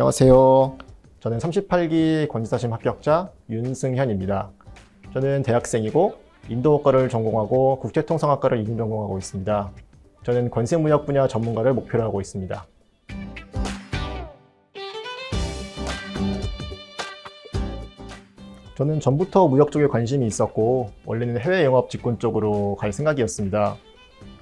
안녕하세요. 저는 38기 권지사심 합격자 윤승현입니다. 저는 대학생이고 인도어과를 전공하고 국제통상학과를 이중 전공하고 있습니다. 저는 관세무역 분야 전문가를 목표로 하고 있습니다. 저는 전부터 무역 쪽에 관심이 있었고 원래는 해외 영업 직군 쪽으로 갈 생각이었습니다.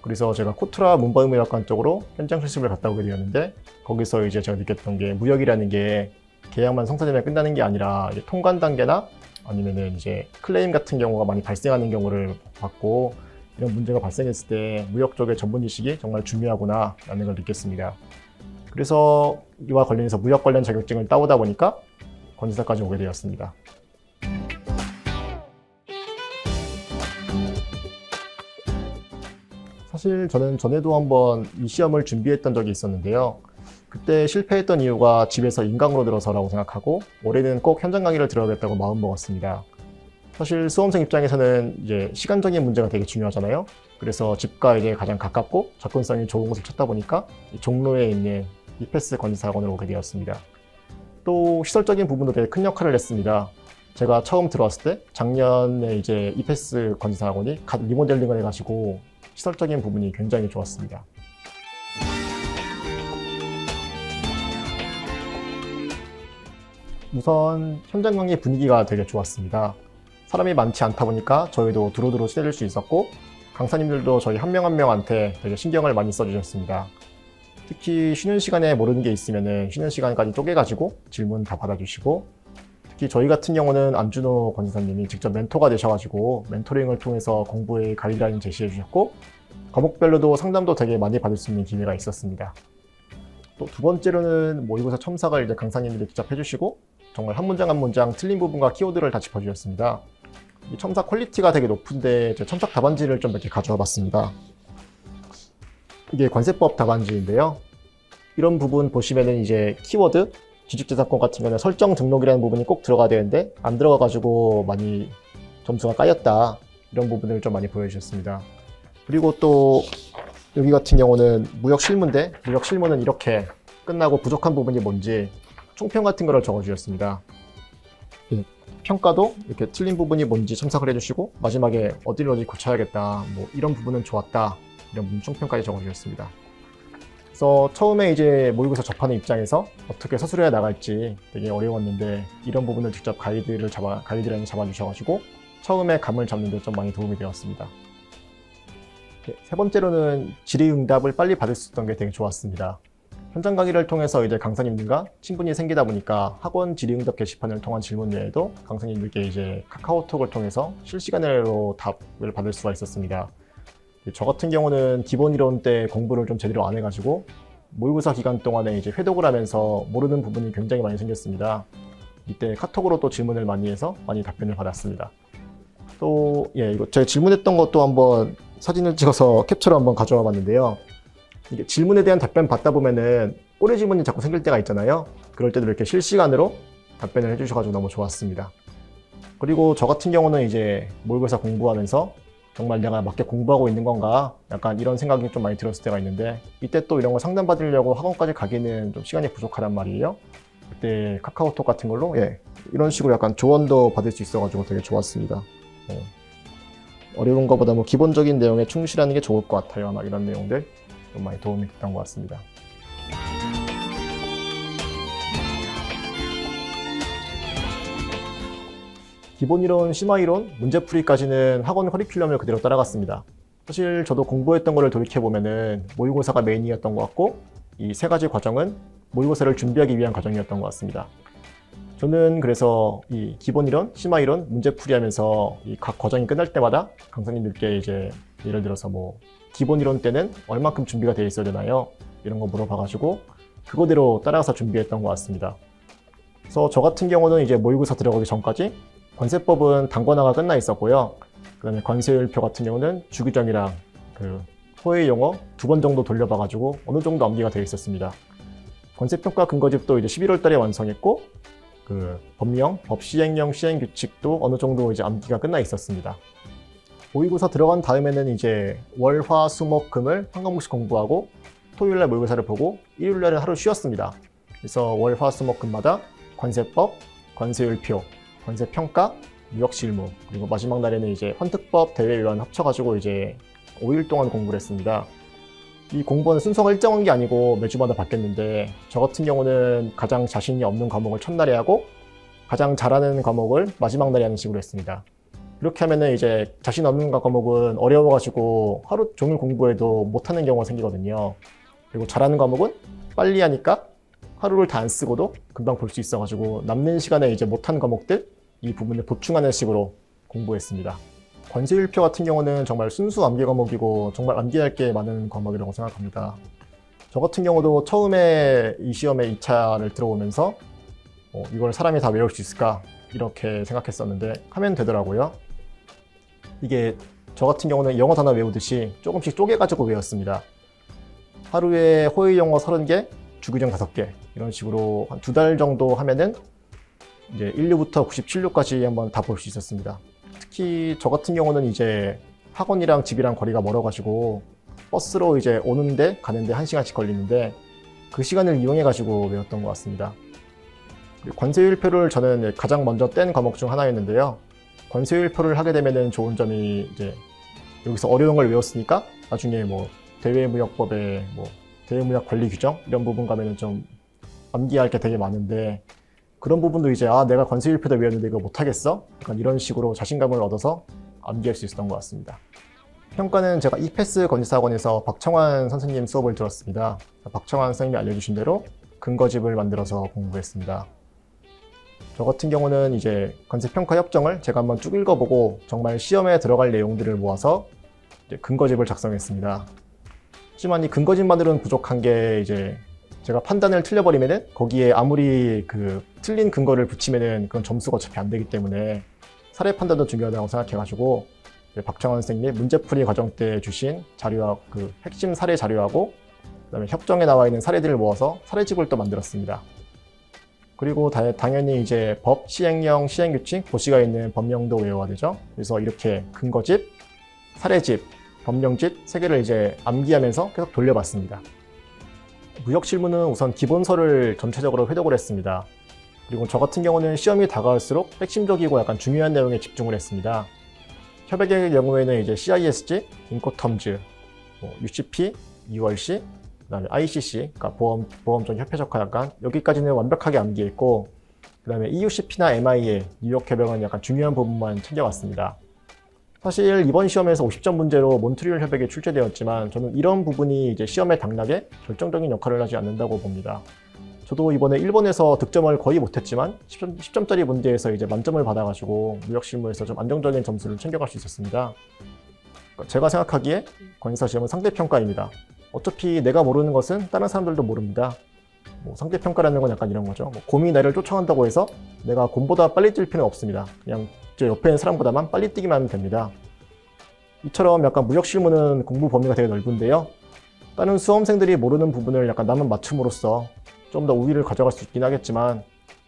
그래서 제가 코트라 문방무역관 쪽으로 현장 실습을 갔다 오게 되었는데 거기서 이제 제가 느꼈던 게 무역이라는 게 계약만 성사되면 끝나는 게 아니라 통관 단계나 아니면은 이제 클레임 같은 경우가 많이 발생하는 경우를 봤고 이런 문제가 발생했을 때 무역 쪽의 전문 지식이 정말 중요하구나 라는 걸 느꼈습니다. 그래서 이와 관련해서 무역 관련 자격증을 따오다 보니까 권지사까지 오게 되었습니다. 사실 저는 전에도 한번 이 시험을 준비했던 적이 있었는데요. 그때 실패했던 이유가 집에서 인강으로 들어서라고 생각하고 올해는 꼭 현장 강의를 들어야겠다고 마음먹었습니다. 사실 수험생 입장에서는 이제 시간적인 문제가 되게 중요하잖아요. 그래서 집과 이제 가장 가깝고 접근성이 좋은 곳을 찾다 보니까 종로에 있는 이패스 권지사학원으로 오게 되었습니다. 또 시설적인 부분도 되게 큰 역할을 했습니다. 제가 처음 들어왔을 때 작년에 이제 이패스 권지사학원이 리모델링을 해가지고 시설적인 부분이 굉장히 좋았습니다. 우선 현장 강의 분위기가 되게 좋았습니다. 사람이 많지 않다 보니까 저희도 두루두루 친해질 수 있었고 강사님들도 저희 한 명 한 명한테 되게 신경을 많이 써주셨습니다. 특히 쉬는 시간에 모르는 게 있으면 쉬는 시간까지 쪼개가지고 질문 다 받아주시고 특히 저희 같은 경우는 안준호 권지사님이 직접 멘토가 되셔가지고 멘토링을 통해서 공부의 가이드라인 제시해 주셨고 과목별로도 상담도 되게 많이 받을 수 있는 기회가 있었습니다. 또 두 번째로는 모의고사 첨삭을 이제 강사님들이 직접 해주시고 정말 한 문장 한 문장 틀린 부분과 키워드를 다 짚어주셨습니다. 이 첨삭 퀄리티가 되게 높은데 첨삭 답안지를 좀 몇 개 가져와 봤습니다. 이게 관세법 답안지인데요. 이런 부분 보시면은 이제 키워드, 지식재산권 같은 경우는 설정 등록이라는 부분이 꼭 들어가야 되는데 안 들어가가지고 많이 점수가 까였다. 이런 부분을 좀 많이 보여주셨습니다. 그리고 또 여기 같은 경우는 무역 실무인데 무역 실무는 이렇게 끝나고 부족한 부분이 뭔지 총평 같은 거를 적어주셨습니다. 평가도 이렇게 틀린 부분이 뭔지 첨삭을 해주시고 마지막에 어디 고쳐야겠다, 뭐 이런 부분은 좋았다, 이런 부분 총평까지 적어주셨습니다. 그래서 처음에 이제 모의고사 접하는 입장에서 어떻게 서술해 나갈지 되게 어려웠는데 이런 부분을 직접 가이드라인을 잡아주셔가지고 처음에 감을 잡는 데 좀 많이 도움이 되었습니다. 세 번째로는 질의응답을 빨리 받을 수 있던 게 되게 좋았습니다. 현장 강의를 통해서 이제 강사님들과 친분이 생기다 보니까 학원 질의응답 게시판을 통한 질문 외에도 강사님들께 이제 카카오톡을 통해서 실시간으로 답을 받을 수가 있었습니다. 저 같은 경우는 기본 이론 때 공부를 좀 제대로 안 해가지고 모의고사 기간 동안에 이제 회독을 하면서 모르는 부분이 굉장히 많이 생겼습니다. 이때 카톡으로 또 질문을 많이 해서 많이 답변을 받았습니다. 또 이거 제가 질문했던 것도 한번 사진을 찍어서 캡처를 한번 가져와 봤는데요. 이게 질문에 대한 답변 받다 보면은 꼬리 질문이 자꾸 생길 때가 있잖아요. 그럴 때도 이렇게 실시간으로 답변을 해주셔가지고 너무 좋았습니다. 그리고 저 같은 경우는 이제 모의고사 공부하면서 정말 내가 맞게 공부하고 있는 건가? 약간 이런 생각이 좀 많이 들었을 때가 있는데 이때 또 이런 거 상담받으려고 학원까지 가기는 좀 시간이 부족하단 말이에요. 그때 카카오톡 같은 걸로 이런 식으로 약간 조언도 받을 수 있어가지고 되게 좋았습니다. 어려운 것보다 뭐 기본적인 내용에 충실하는 게 좋을 것 같아요. 아마 이런 내용들 좀 많이 도움이 됐던 것 같습니다. 기본이론, 심화이론, 문제풀이까지는 학원 커리큘럼을 그대로 따라갔습니다. 사실 저도 공부했던 거를 돌이켜보면은 모의고사가 메인이었던 것 같고 이 세 가지 과정은 모의고사를 준비하기 위한 과정이었던 것 같습니다. 저는 그래서 이 기본이론, 심화이론, 문제풀이 하면서 이 각 과정이 끝날 때마다 강사님들께 이제 예를 들어서 뭐 기본이론 때는 얼만큼 준비가 되어 있어야 되나요? 이런 거 물어봐가지고 그거대로 따라가서 준비했던 것 같습니다. 그래서 저 같은 경우는 이제 모의고사 들어가기 전까지 관세법은 단권화가 끝나 있었고요. 그 다음에 관세율표 같은 경우는 주규정이랑 그 호의 용어 2번 정도 돌려봐가지고 어느 정도 암기가 되어 있었습니다. 관세평가 근거집도 이제 11월 달에 완성했고 그 법령, 법시행령 시행규칙도 어느 정도 이제 암기가 끝나 있었습니다. 모의고사 들어간 다음에는 이제 월, 화, 수, 목, 금을 한 과목씩 공부하고 토요일날 모의고사를 보고 일요일날은 하루 쉬었습니다. 그래서 월, 화, 수, 목, 금마다 관세법, 관세율표, 관세평가, 무역실무, 그리고 마지막 날에는 이제 헌특법 대외위원 합쳐가지고 이제 5일 동안 공부를 했습니다. 이 공부는 순서가 일정한 게 아니고 매주마다 바뀌었는데, 저 같은 경우는 가장 자신이 없는 과목을 첫날에 하고 가장 잘하는 과목을 마지막 날에 하는 식으로 했습니다. 이렇게 하면은 이제 자신 없는 과목은 어려워가지고 하루 종일 공부해도 못하는 경우가 생기거든요. 그리고 잘하는 과목은 빨리 하니까 하루를 다 안 쓰고도 금방 볼 수 있어가지고 남는 시간에 이제 못한 과목들 이 부분을 보충하는 식으로 공부했습니다. 관세율표 같은 경우는 정말 순수 암기 과목이고 정말 암기할 게 많은 과목이라고 생각합니다. 저 같은 경우도 처음에 이 시험에 2차를 들어오면서 이걸 사람이 다 외울 수 있을까 이렇게 생각했었는데 하면 되더라고요. 이게 저 같은 경우는 영어 단어 외우듯이 조금씩 쪼개가지고 외웠습니다. 하루에 호의 영어 30개, 주규정 5개 이런 식으로 한 2달 정도 하면은 이제 1류부터 97류까지 한번 다 볼 수 있었습니다. 특히 저 같은 경우는 이제 학원이랑 집이랑 거리가 멀어가지고 버스로 이제 오는데 가는데 1시간씩 걸리는데 그 시간을 이용해가지고 외웠던 것 같습니다. 관세율표를 저는 가장 먼저 뗀 과목 중 하나였는데요. 관세율표를 하게 되면은 좋은 점이 이제 여기서 어려운 걸 외웠으니까 나중에 뭐 대외무역법의 뭐 대외무역 관리 규정 이런 부분 가면은 좀 암기할 게 되게 많은데, 그런 부분도 이제 내가 관세율표도 외웠는데 이거 못하겠어? 약간 이런 식으로 자신감을 얻어서 암기할 수 있었던 것 같습니다. 평가는 제가 이패스 건지사학원에서 박청환 선생님 수업을 들었습니다. 박청환 선생님이 알려주신 대로 근거집을 만들어서 공부했습니다. 저 같은 경우는 이제 관세평가 협정을 제가 한번 쭉 읽어보고 정말 시험에 들어갈 내용들을 모아서 이제 근거집을 작성했습니다. 하지만 이 근거집만으로는 부족한 게 이제 제가 판단을 틀려버리면은 거기에 아무리 그 틀린 근거를 붙이면은 그건 점수가 어차피 안 되기 때문에 사례 판단도 중요하다고 생각해가지고 박청환 선생님이 문제풀이 과정 때 주신 자료와 그 핵심 사례 자료하고 그다음에 협정에 나와 있는 사례들을 모아서 사례집을 또 만들었습니다. 그리고 당연히 이제 법, 시행령, 시행규칙, 고시가 있는 법령도 외워야 되죠. 그래서 이렇게 근거집, 사례집, 법령집 3개를 이제 암기하면서 계속 돌려봤습니다. 무역실무는 우선 기본서를 전체적으로 회독을 했습니다. 그리고 저 같은 경우는 시험이 다가올수록 핵심적이고 약간 중요한 내용에 집중을 했습니다. 협약의 경우에는 이제 CISG, 인코텀즈, UCP, URC, 그다음에 ICC, 그러니까 보험적 협회적 약관 여기까지는 완벽하게 암기했고, 그다음에 EUCP나 MIA, 뉴욕 협약은 약간 중요한 부분만 챙겨왔습니다. 사실 이번 시험에서 50점 문제로 몬트리올 협약이 출제되었지만 저는 이런 부분이 이제 시험의 당락에 결정적인 역할을 하지 않는다고 봅니다. 저도 이번에 일본에서 득점을 거의 못했지만 10점짜리 문제에서 이제 만점을 받아가지고 무역실무에서 좀 안정적인 점수를 챙겨갈 수 있었습니다. 제가 생각하기에 관세사 시험은 상대평가입니다. 어차피 내가 모르는 것은 다른 사람들도 모릅니다. 상대평가라는 건 약간 이런 거죠. 곰이 나를 쫓아간다고 해서 내가 곰보다 빨리 뛸 필요는 없습니다. 그냥 저 옆에 있는 사람보다만 빨리 뛰기만 하면 됩니다. 이처럼 약간 무역실무는 공부 범위가 되게 넓은데요. 다른 수험생들이 모르는 부분을 약간 남은 맞춤으로써 좀 더 우위를 가져갈 수 있긴 하겠지만,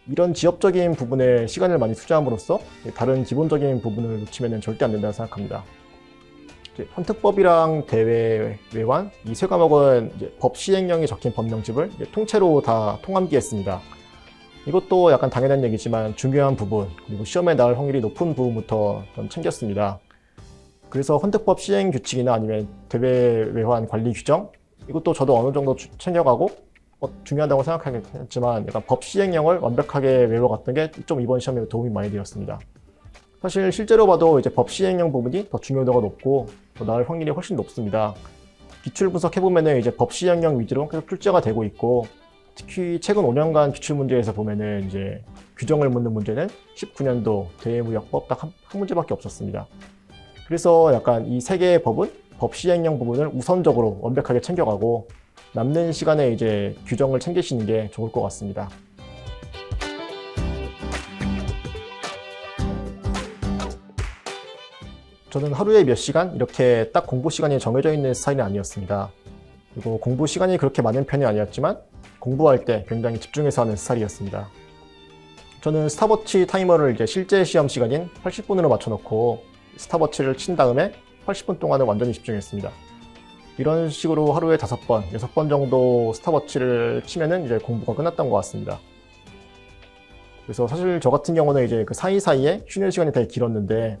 이런 지엽적인 부분에 시간을 많이 투자함으로써 다른 기본적인 부분을 놓치면 절대 안 된다고 생각합니다. 헌특법이랑 대외외환 이 3과목은 이제 법 시행령이 적힌 법령집을 통째로 다 통암기했습니다. 이것도 약간 당연한 얘기지만 중요한 부분, 그리고 시험에 나올 확률이 높은 부분부터 좀 챙겼습니다. 그래서 헌특법 시행 규칙이나 아니면 대외외환 관리 규정 이것도 저도 어느 정도 챙겨가고 중요하다고 생각하겠지만 약간 법 시행령을 완벽하게 외워갔던 게 좀 이번 시험에 도움이 많이 되었습니다. 사실 실제로 봐도 이제 법 시행령 부분이 더 중요도가 높고 더 나을 확률이 훨씬 높습니다. 기출 분석해보면은 이제 법 시행령 위주로 계속 출제가 되고 있고, 특히 최근 5년간 기출문제에서 보면은 이제 규정을 묻는 문제는 19년도 대외무역법 딱 한 문제밖에 없었습니다. 그래서 약간 이 3개의 법은 법 시행령 부분을 우선적으로 완벽하게 챙겨가고 남는 시간에 이제 규정을 챙기시는 게 좋을 것 같습니다. 저는 하루에 몇 시간 이렇게 딱 공부 시간이 정해져 있는 스타일은 아니었습니다. 그리고 공부 시간이 그렇게 많은 편이 아니었지만 공부할 때 굉장히 집중해서 하는 스타일이었습니다. 저는 스탑워치 타이머를 이제 실제 시험 시간인 80분으로 맞춰놓고 스탑워치를 친 다음에 80분 동안은 완전히 집중했습니다. 이런 식으로 하루에 5번, 6번 정도 스탑워치를 치면은 이제 공부가 끝났던 것 같습니다. 그래서 사실 저 같은 경우는 이제 그 사이사이에 쉬는 시간이 되게 길었는데,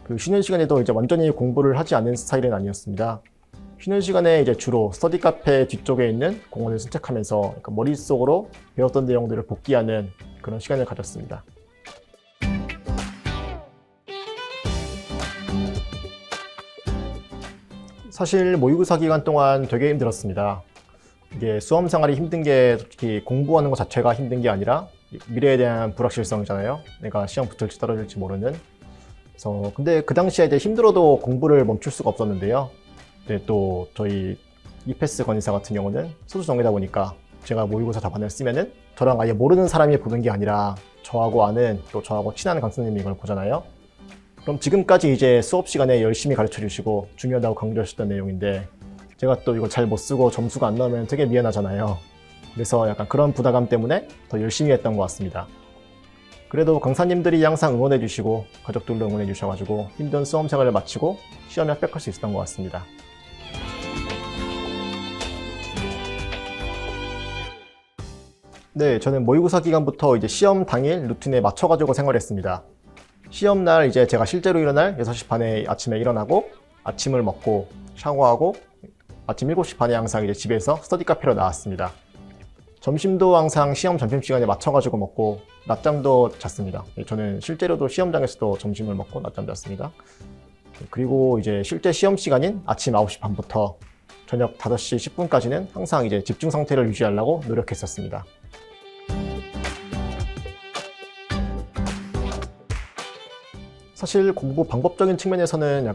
그 쉬는 시간에도 이제 완전히 공부를 하지 않는 스타일은 아니었습니다. 쉬는 시간에 이제 주로 스터디 카페 뒤쪽에 있는 공원을 산책하면서 그러니까 머릿속으로 배웠던 내용들을 복기하는 그런 시간을 가졌습니다. 사실 모의고사 기간 동안 되게 힘들었습니다. 이게 수험 생활이 힘든 게 솔직히 공부하는 것 자체가 힘든 게 아니라 미래에 대한 불확실성이잖아요. 내가 시험 붙을지 떨어질지 모르는. 그래서 근데 그 당시에 이제 힘들어도 공부를 멈출 수가 없었는데요. 근데 또 저희 이패스 권위사 같은 경우는 소수정예다 보니까 제가 모의고사 답안을 쓰면은 저랑 아예 모르는 사람이 보는 게 아니라 저하고 아는 또 저하고 친한 강사님이 이걸 보잖아요. 그럼 지금까지 이제 수업 시간에 열심히 가르쳐 주시고 중요하다고 강조하셨던 내용인데 제가 또 이거 잘 못 쓰고 점수가 안 나오면 되게 미안하잖아요. 그래서 약간 그런 부담감 때문에 더 열심히 했던 것 같습니다. 그래도 강사님들이 항상 응원해 주시고 가족들도 응원해 주셔가지고 힘든 수험 생활을 마치고 시험에 합격할 수 있었던 것 같습니다. 네, 저는 모의고사 기간부터 이제 시험 당일 루틴에 맞춰가지고 생활했습니다. 시험날 이제 제가 실제로 일어날 6시 반에 아침에 일어나고 아침을 먹고 샤워하고 아침 7시 반에 항상 이제 집에서 스터디 카페로 나왔습니다. 점심도 항상 시험 점심시간에 맞춰가지고 먹고 낮잠도 잤습니다. 저는 실제로도 시험장에서도 점심을 먹고 낮잠 잤습니다. 그리고 이제 실제 시험 시간인 아침 9시 반부터 저녁 5시 10분까지는 항상 이제 집중 상태를 유지하려고 노력했었습니다. 사실 공부 방법적인 측면에서는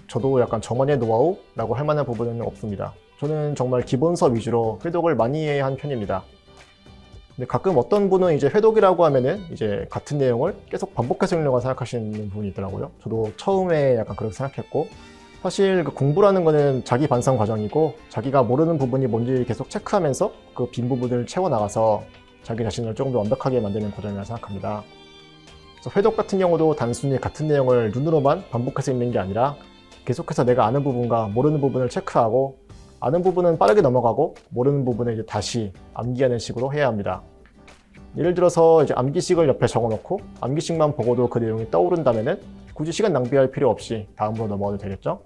저도 약간 저만의 노하우라고 할 만한 부분은 없습니다. 저는 정말 기본서 위주로 회독을 많이 한 편입니다. 근데 가끔 어떤 분은 이제 회독이라고 하면은 이제 같은 내용을 계속 반복해서 읽는다고 생각하시는 분이 있더라고요. 저도 처음에 약간 그렇게 생각했고, 사실 그 공부라는 거는 자기 반성 과정이고 자기가 모르는 부분이 뭔지 계속 체크하면서 그 빈 부분을 채워나가서 자기 자신을 조금 더 완벽하게 만드는 과정이라고 생각합니다. 그래서 회독 같은 경우도 단순히 같은 내용을 눈으로만 반복해서 읽는 게 아니라 계속해서 내가 아는 부분과 모르는 부분을 체크하고 아는 부분은 빠르게 넘어가고 모르는 부분은 이제 다시 암기하는 식으로 해야 합니다. 예를 들어서 이제 암기식을 옆에 적어놓고 암기식만 보고도 그 내용이 떠오른다면은 굳이 시간 낭비할 필요 없이 다음으로 넘어가도 되겠죠?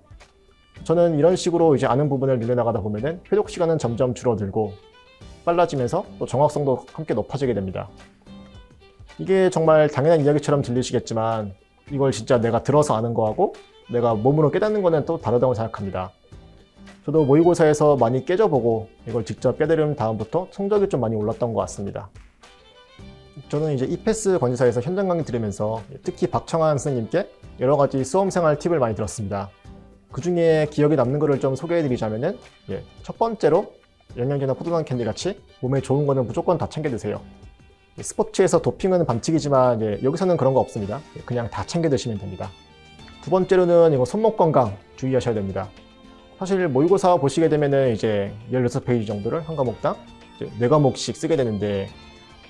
저는 이런 식으로 이제 아는 부분을 늘려나가다 보면은 회독 시간은 점점 줄어들고 빨라지면서 또 정확성도 함께 높아지게 됩니다. 이게 정말 당연한 이야기처럼 들리시겠지만 이걸 진짜 내가 들어서 아는 거하고 내가 몸으로 깨닫는 거는 또 다르다고 생각합니다. 저도 모의고사에서 많이 깨져보고 이걸 직접 깨달은 다음부터 성적이 좀 많이 올랐던 것 같습니다. 저는 이제 이패스 권위사에서 현장 강의 들으면서 특히 박청환 선생님께 여러 가지 수험생활 팁을 많이 들었습니다. 그 중에 기억에 남는 거를 좀 소개해드리자면은 첫 번째로 영양제나 포도당 캔디 같이 몸에 좋은 거는 무조건 다 챙겨 드세요. 스포츠에서 도핑은 반칙이지만 여기서는 그런 거 없습니다. 그냥 다 챙겨 드시면 됩니다. 두 번째로는 이거 손목 건강 주의하셔야 됩니다. 사실 모의고사 보시게 되면은 이제 16페이지 정도를 한 과목당 4과목씩 쓰게 되는데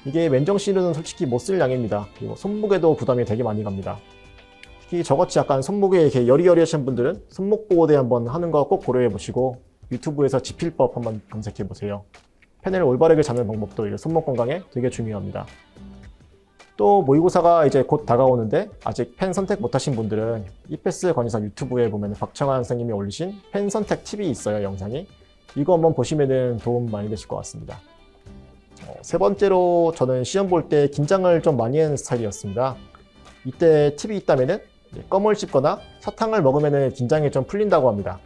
이게 맨정신으로는 솔직히 못 쓸 양입니다. 그리고 손목에도 부담이 되게 많이 갑니다. 특히 저같이 약간 손목에 이렇게 여리여리하신 분들은 손목 보호대 한번 하는 거 꼭 고려해 보시고 유튜브에서 지필법 한번 검색해 보세요. 펜을 올바르게 잡는 방법도 손목 건강에 되게 중요합니다. 또 모의고사가 이제 곧 다가오는데 아직 펜 선택 못하신 분들은 이패스 권위사 유튜브에 보면 박청환 선생님이 올리신 펜 선택 팁이 있어요, 영상이. 이거 한번 보시면 도움 많이 되실 것 같습니다. 세 번째로 저는 시험 볼 때 긴장을 좀 많이 하는 스타일이었습니다. 이때 팁이 있다면 껌을 씹거나 사탕을 먹으면 긴장이 좀 풀린다고 합니다.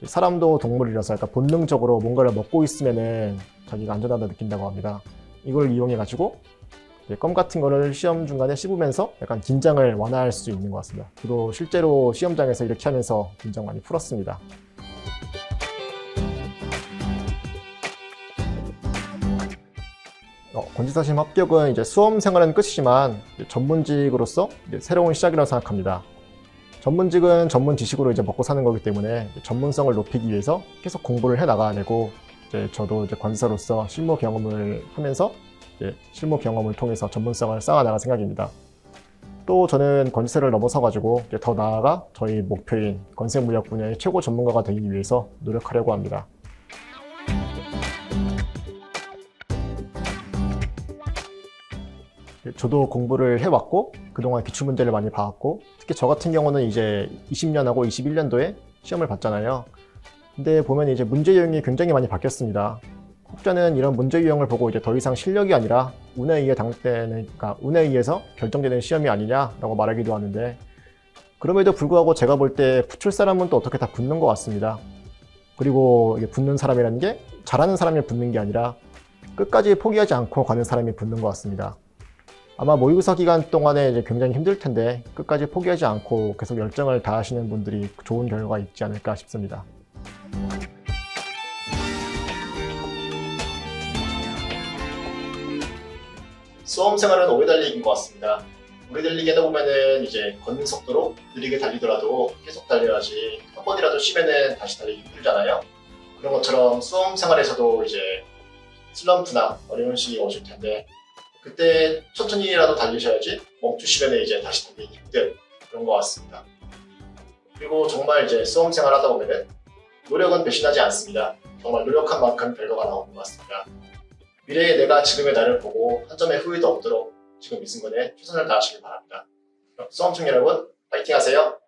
사람도 동물이라서 약간 본능적으로 뭔가를 먹고 있으면 자기가 안전하다 느낀다고 합니다. 이걸 이용해가지고 껌 같은 거를 시험 중간에 씹으면서 약간 긴장을 완화할 수 있는 것 같습니다. 저도 실제로 시험장에서 이렇게 하면서 긴장 많이 풀었습니다. 권지사 시험 합격은 이제 수험 생활은 끝이지만 전문직으로서 새로운 시작이라고 생각합니다. 전문직은 전문 지식으로 이제 먹고 사는 거기 때문에 전문성을 높이기 위해서 계속 공부를 해 나가야 되고 저도 이제 권지사로서 실무 경험을 하면서 실무 경험을 통해서 전문성을 쌓아 나갈 생각입니다. 또 저는 건설을 넘어서가지고 이제 더 나아가 저희 목표인 건설무역 분야의 최고 전문가가 되기 위해서 노력하려고 합니다. 저도 공부를 해왔고 그동안 기출문제를 많이 봐왔고 특히 저 같은 경우는 이제 20년하고 21년도에 시험을 봤잖아요. 근데 보면 이제 문제 유형이 굉장히 많이 바뀌었습니다. 혹자는 이런 문제 유형을 보고 이제 더 이상 실력이 아니라 운에 의해 그러니까 운에 의해서 결정되는 시험이 아니냐라고 말하기도 하는데, 그럼에도 불구하고 제가 볼 때 붙을 사람은 또 어떻게 다 붙는 것 같습니다. 그리고 이게 붙는 사람이라는 게 잘하는 사람이 붙는 게 아니라 끝까지 포기하지 않고 가는 사람이 붙는 것 같습니다. 아마 모의고사 기간 동안에 이제 굉장히 힘들 텐데 끝까지 포기하지 않고 계속 열정을 다하시는 분들이 좋은 결과가 있지 않을까 싶습니다. 수험 생활은 오래 달리기인 것 같습니다. 오래 달리기 하다 보면은 이제 걷는 속도로 느리게 달리더라도 계속 달려야지 한 번이라도 쉬면은 다시 달리기 힘들잖아요. 그런 것처럼 수험 생활에서도 이제 슬럼프나 어려운 시기가 오실 텐데 그때 천천히라도 달리셔야지 멈추시면 이제 다시 달리기 힘든 그런 것 같습니다. 그리고 정말 이제 수험 생활 하다 보면은 노력은 배신하지 않습니다. 정말 노력한 만큼 결과가 나오는 것 같습니다. 미래의 내가 지금의 나를 보고 한 점의 후회도 없도록 지금 이 순간에 최선을 다하시길 바랍니다. 수험생 여러분, 파이팅 하세요!